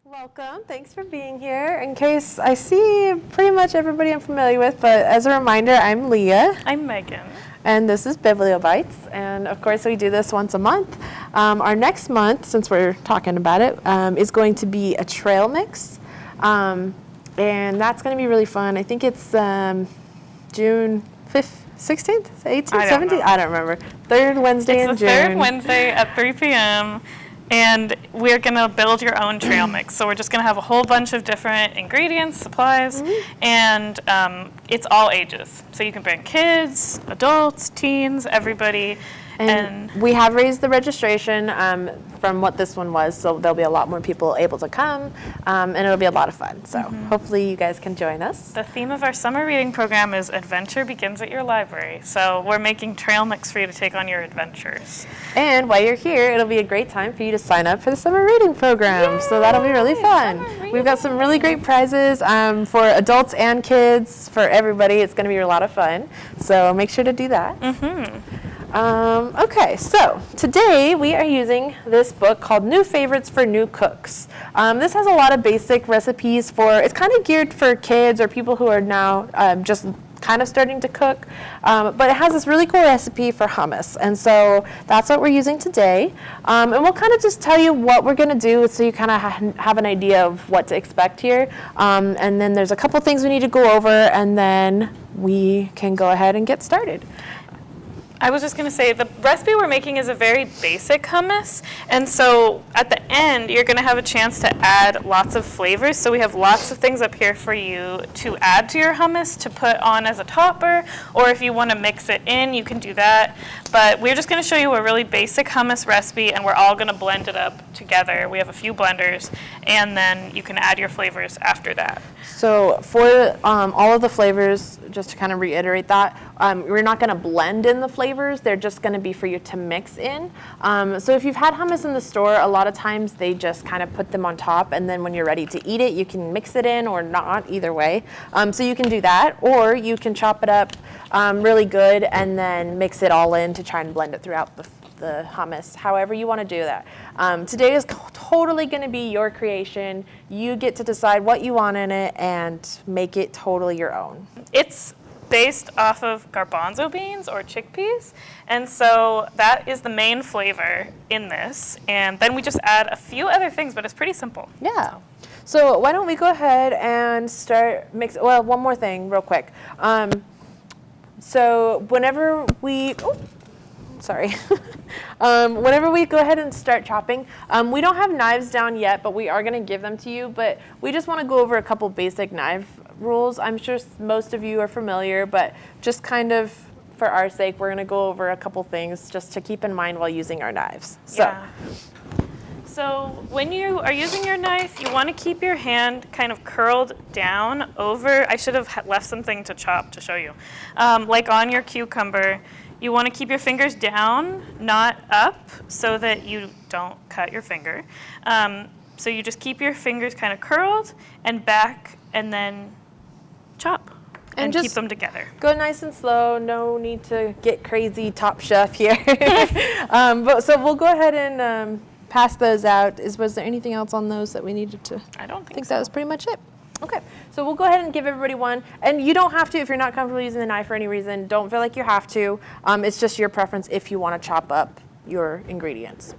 Welcome. Thanks for being here. In case I see pretty much everybody I'm familiar with, but as a reminder, I'm Leah. I'm Megan. And this is BiblioBites. And of course, we do this once a month. Our next month, since we're talking about it, is going to be a trail mix. And that's going to be really fun. I think it's June 5th, 16th, 18th, 17th? I don't remember. Third Wednesday in June. It's the third Wednesday at 3 p.m. And we're going to build your own trail mix. So we're just going to have a whole bunch of different ingredients, supplies, and it's all ages. So you can bring kids, adults, teens, everybody. And we have raised the registration from what this one was, so there'll be a lot more people able to come, and it'll be a lot of fun. So hopefully you guys can join us. The theme of our summer reading program is Adventure Begins at Your Library. So we're making trail mix for you to take on your adventures. And while you're here, it'll be a great time for you to sign up for the summer reading program. Yay! So that'll be really fun. We've got some really great prizes for adults and kids, for everybody. It's going to be a lot of fun. So make sure to do that. Okay, so today we are using this book called New Favorites for New Cooks. This has a lot of basic recipes it's kind of geared for kids or people who are now just kind of starting to cook, but it has this really cool recipe for hummus, and so that's what we're using today. And we'll kind of just tell you what we're going to do so you kind of have an idea of what to expect here. And then there's a couple things we need to go over, and then we can go ahead and get started. I was just going to say, the recipe we're making is a very basic hummus, and so at the end, you're going to have a chance to add lots of flavors. So we have lots of things up here for you to add to your hummus, to put on as a topper, or if you want to mix it in, you can do that. But we're just going to show you a really basic hummus recipe, and we're all going to blend it up together. We have a few blenders, and then you can add your flavors after that. So for all of the flavors, just to kind of reiterate that, we're not going to blend in the flavors. They're just going to be for you to mix in. So if you've had hummus in the store, a lot of times they just kind of put them on top, and then when you're ready to eat it, you can mix it in or not, either way. So you can do that, or you can chop it up really good and then mix it all in to try and blend it throughout the hummus, however you want to do that. Today is totally going to be your creation. You get to decide what you want in it and make it totally your own. It's based off of garbanzo beans or chickpeas, and so that is the main flavor in this, and then we just add a few other things, but it's pretty simple. Yeah. So why don't we go ahead and start mixing. Well, one more thing real quick. So whenever we whenever we go ahead and start chopping, we don't have knives down yet, but we are going to give them to you. But we just want to go over a couple basic knife rules. I'm sure most of you are familiar, but just kind of for our sake, we're going to go over a couple things just to keep in mind while using our knives. So when you are using your knife, you want to keep your hand kind of curled down over. I should have left something to chop to show you. Like on your cucumber, you want to keep your fingers down, not up, so that you don't cut your finger. So you just keep your fingers kind of curled and back, and then chop and keep them together. Go nice and slow. No need to get crazy Top Chef here. So we'll go ahead and pass those out. Was there anything else on those that we needed to? I don't think so. That was pretty much it. Okay, so we'll go ahead and give everybody one. And you don't have to, if you're not comfortable using the knife for any reason, don't feel like you have to. It's just your preference if you want to chop up your ingredients.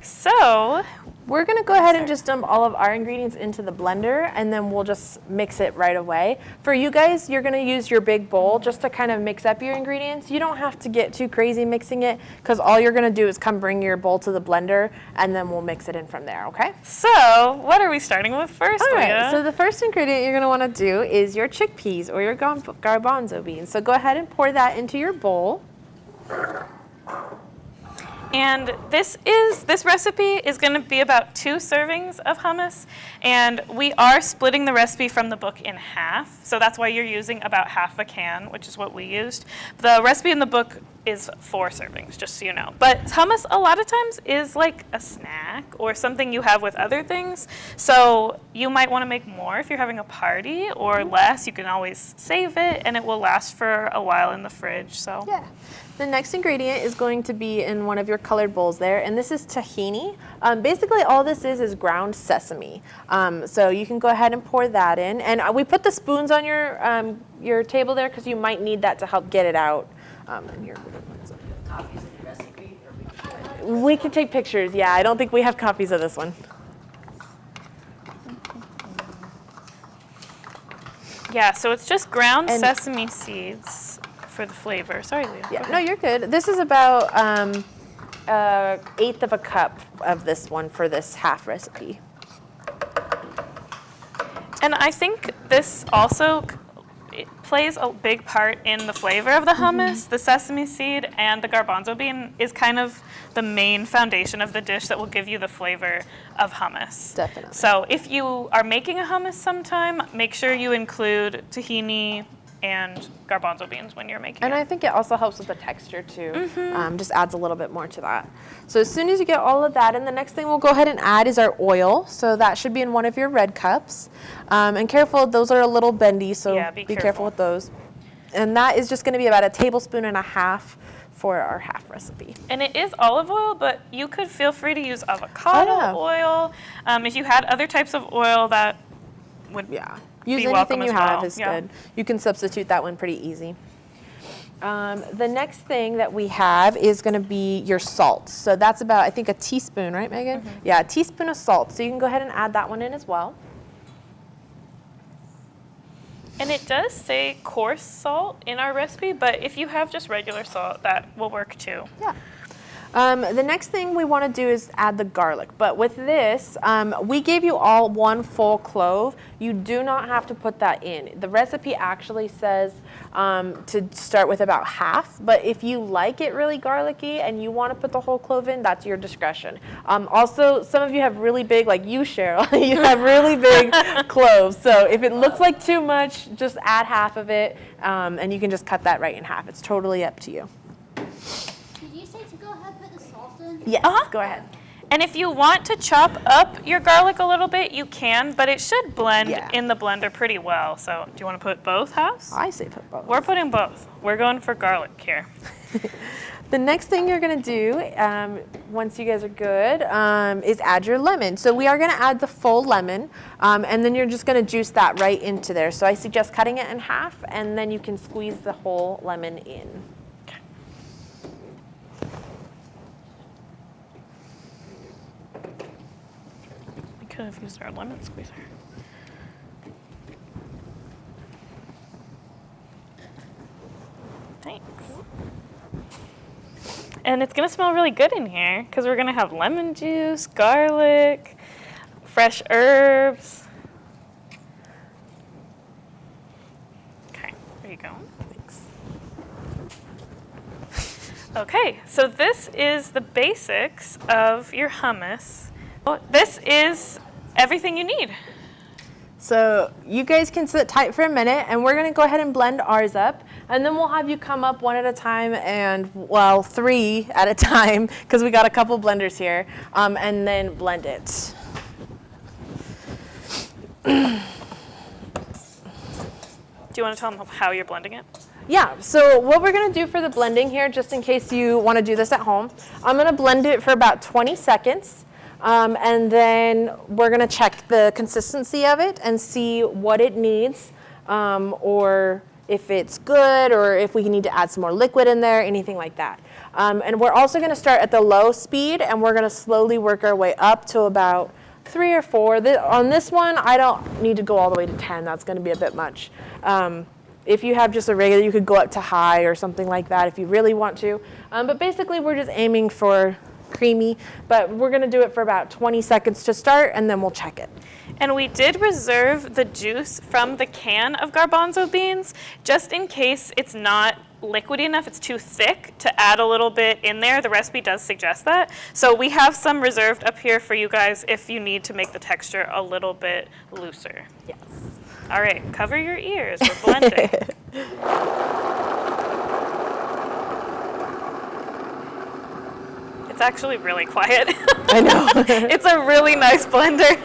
So we're going to go ahead and just dump all of our ingredients into the blender, and then we'll just mix it right away. For you guys, you're going to use your big bowl just to kind of mix up your ingredients. You don't have to get too crazy mixing it, because all you're going to do is come bring your bowl to the blender, and then we'll mix it in from there, okay? So what are we starting with first, All Leah? right, so the first ingredient you're going to want to do is your chickpeas or your garbanzo beans. So go ahead and pour that into your bowl. And this recipe is going to be about 2 servings of hummus, and we are splitting the recipe from the book in half, so that's why you're using about half a can, which is what we used. The recipe in the book is 4 servings, just so you know. But hummus a lot of times is like a snack or something you have with other things, so you might want to make more if you're having a party, or less. You can always save it, and it will last for a while in the fridge. So yeah. The next ingredient is going to be in one of your colored bowls there, and this is tahini. Basically, all this is ground sesame. So you can go ahead and pour that in. And we put the spoons on your table there because you might need that to help get it out. And here, Copies of the recipe, or we can try it. we can take pictures. Yeah, I don't think we have copies of this one. Yeah, so it's just ground sesame seeds for the flavor. Sorry, Leah. Yeah, no, you're good. This is about 1/8 of a cup of this one for this half recipe. And I think this also it plays a big part in the flavor of the hummus. The sesame seed and the garbanzo bean is kind of the main foundation of the dish that will give you the flavor of hummus. Definitely. So if you are making a hummus sometime, make sure you include tahini and garbanzo beans when you're making And it. I think it also helps with the texture too. Just adds a little bit more to that. So as soon as you get all of that in, the next thing we'll go ahead and add is our oil. So that should be in one of your red cups. And careful, those are a little bendy, so Yeah, be be careful careful with those. And that is just gonna be about 1.5 tablespoons for our half recipe. And it is olive oil, but you could feel free to use avocado yeah. oil. If you had other types of oil, that would Yeah, use be anything welcome you as have well. is Yeah. good. You can substitute that one pretty easy. The next thing that we have is going to be your salt. So that's about, I think, a teaspoon, right, Megan? Yeah, a teaspoon of salt. So you can go ahead and add that one in as well. And it does say coarse salt in our recipe, but if you have just regular salt, that will work too. Yeah. The next thing we want to do is add the garlic. But with this, we gave you all 1 full clove. You do not have to put that in. The recipe actually says to start with about half. But if you like it really garlicky and you want to put the whole clove in, that's your discretion. Also, some of you have really big, like you, Cheryl, you have really big cloves. So if it looks like too much, just add half of it, and you can just cut that right in half. It's totally up to you. Did you say to go ahead and put the salt in? Yes, go ahead. And if you want to chop up your garlic a little bit, you can, but it should blend Yeah. in the blender pretty well. So do you want to put both, House? I say put both. We're putting both. We're going for garlic here. The next thing you're gonna do, once you guys are good, is add your lemon. So we are gonna add the full lemon, and then you're just gonna juice that right into there. So I suggest cutting it in half, and then you can squeeze the whole lemon in. We could have used our lemon squeezer. Thanks. And it's gonna smell really good in here because we're gonna have lemon juice, garlic, fresh herbs. Okay, there you go. Thanks. Okay, so this is the basics of your hummus. Well, this is everything you need. So you guys can sit tight for a minute, and we're gonna go ahead and blend ours up, and then we'll have you come up one at a time, and well, 3 at a time, because we got a couple blenders here, and then blend it. Do you want to tell them how you're blending it? Yeah, so what we're gonna do for the blending here, just in case you wanna do this at home, I'm gonna blend it for about 20 seconds. And then we're gonna check the consistency of it and see what it needs, or if it's good, or if we need to add some more liquid in there, anything like that. And we're also gonna start at the low speed, and we're gonna slowly work our way up to about 3 or 4. On this one, I don't need to go all the way to 10. That's gonna be a bit much. If you have just a regular, you could go up to high or something like that if you really want to. But basically, we're just aiming for creamy, but we're gonna do it for about 20 seconds to start, and then we'll check it. And we did reserve the juice from the can of garbanzo beans, just in case it's not liquidy enough, it's too thick to add a little bit in there. The recipe does suggest that. So we have some reserved up here for you guys if you need to make the texture a little bit looser. Yes. All right, cover your ears, we're blending. It's actually really quiet. I know. It's a really nice blender.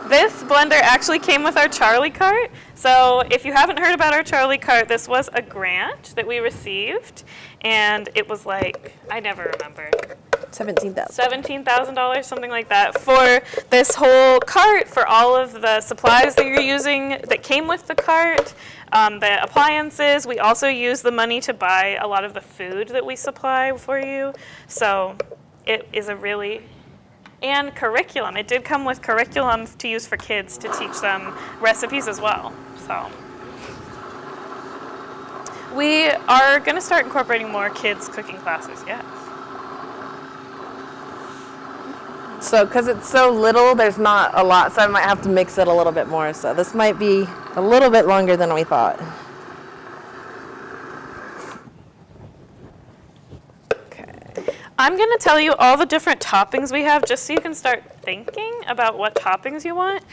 This blender actually came with our Charlie cart. So if you haven't heard about our Charlie cart, this was a grant that we received. And it was like, I never remember, $17,000, something like that, for this whole cart, for all of the supplies that you're using that came with the cart, the appliances. We also use the money to buy a lot of the food that we supply for you. So it is a really, and curriculum. It did come with curriculum to use for kids to teach them recipes as well. So we are going to start incorporating more kids' cooking classes, yes. So, because it's so little, there's not a lot, so I might have to mix it a little bit more. So this might be a little bit longer than we thought. I'm going to tell you all the different toppings we have just so you can start thinking about what toppings you want.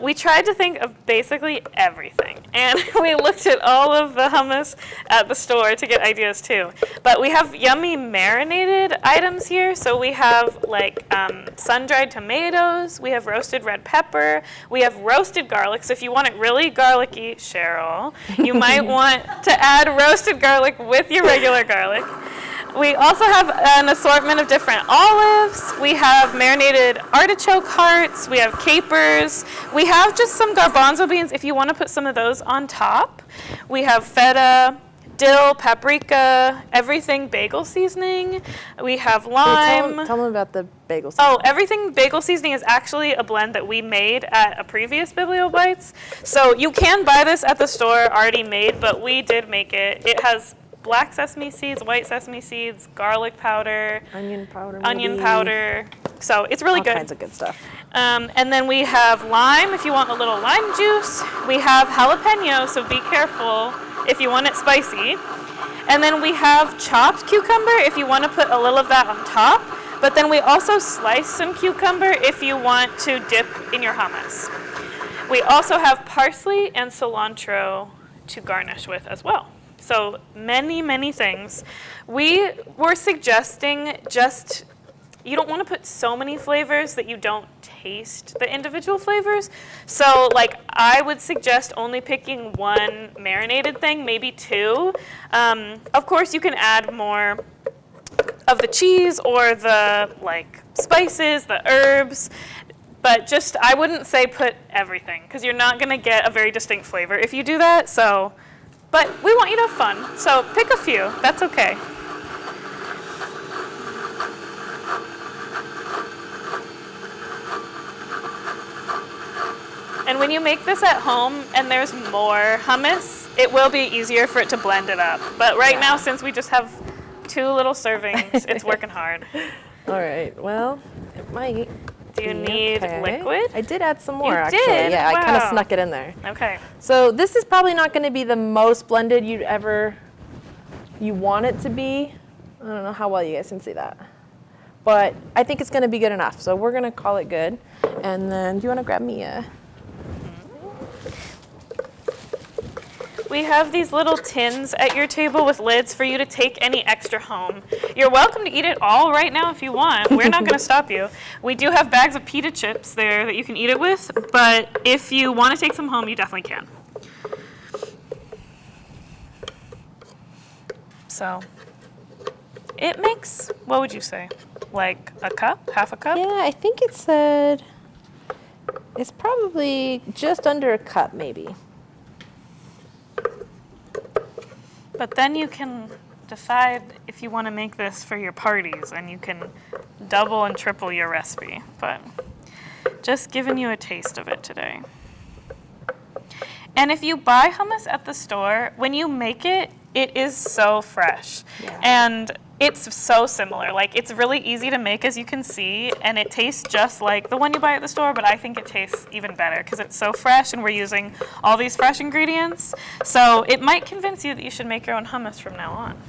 We tried to think of basically everything, and we looked at all of the hummus at the store to get ideas too. But we have yummy marinated items here. So we have like sun-dried tomatoes, we have roasted red pepper, we have roasted garlic. So if you want it really garlicky, Cheryl, you might want to add roasted garlic with your regular garlic. We also have an assortment of different olives. We have marinated artichoke hearts. We have capers. We have just some garbanzo beans if you want to put some of those on top. We have feta, dill, paprika, everything bagel seasoning. We have lime. Tell them about the bagel seasoning. Oh, everything bagel seasoning is actually a blend that we made at a previous BiblioBites. So you can buy this at the store already made, but we did make it. It has black sesame seeds, white sesame seeds, garlic powder, Onion powder. onion powder. So it's really good. All kinds of good stuff. And then we have lime if you want a little lime juice. We have jalapeno, so be careful if you want it spicy. And then we have chopped cucumber if you want to put a little of that on top. But then we also slice some cucumber if you want to dip in your hummus. We also have parsley and cilantro to garnish with as well. So many, many things. We were suggesting just, you don't want to put so many flavors that you don't taste the individual flavors. So like I would suggest only picking one marinated thing, maybe two. Of course you can add more of the cheese or the like spices, the herbs. But just, I wouldn't say put everything because you're not going to get a very distinct flavor if you do that. So. But we want you to have fun, so pick a few. That's okay. And when you make this at home and there's more hummus, it will be easier for it to blend it up. But right now, since we just have 2 little servings, it's working hard. All right, well, it might. Do you need liquid? I did add some more, You actually. did? Yeah, I kind of Wow. snuck it in there. Okay. So this is probably not going to be the most blended you want it to be. I don't know how well you guys can see that. But I think it's going to be good enough. So we're going to call it good. And then do you want to grab me a... We have these little tins at your table with lids for you to take any extra home. You're welcome to eat it all right now if you want. We're not going to stop you. We do have bags of pita chips there that you can eat it with, but if you want to take some home, you definitely can. So it makes, what would you say, like a cup, half a cup? Yeah, I think it said it's probably just under a cup, maybe. But then you can decide if you want to make this for your parties, and you can double and triple your recipe. But just giving you a taste of it today. And if you buy hummus at the store, when you make it, it is so fresh. Yeah. And it's so similar. Like, it's really easy to make, as you can see, and it tastes just like the one you buy at the store, but I think it tastes even better because it's so fresh and we're using all these fresh ingredients. So it might convince you that you should make your own hummus from now on.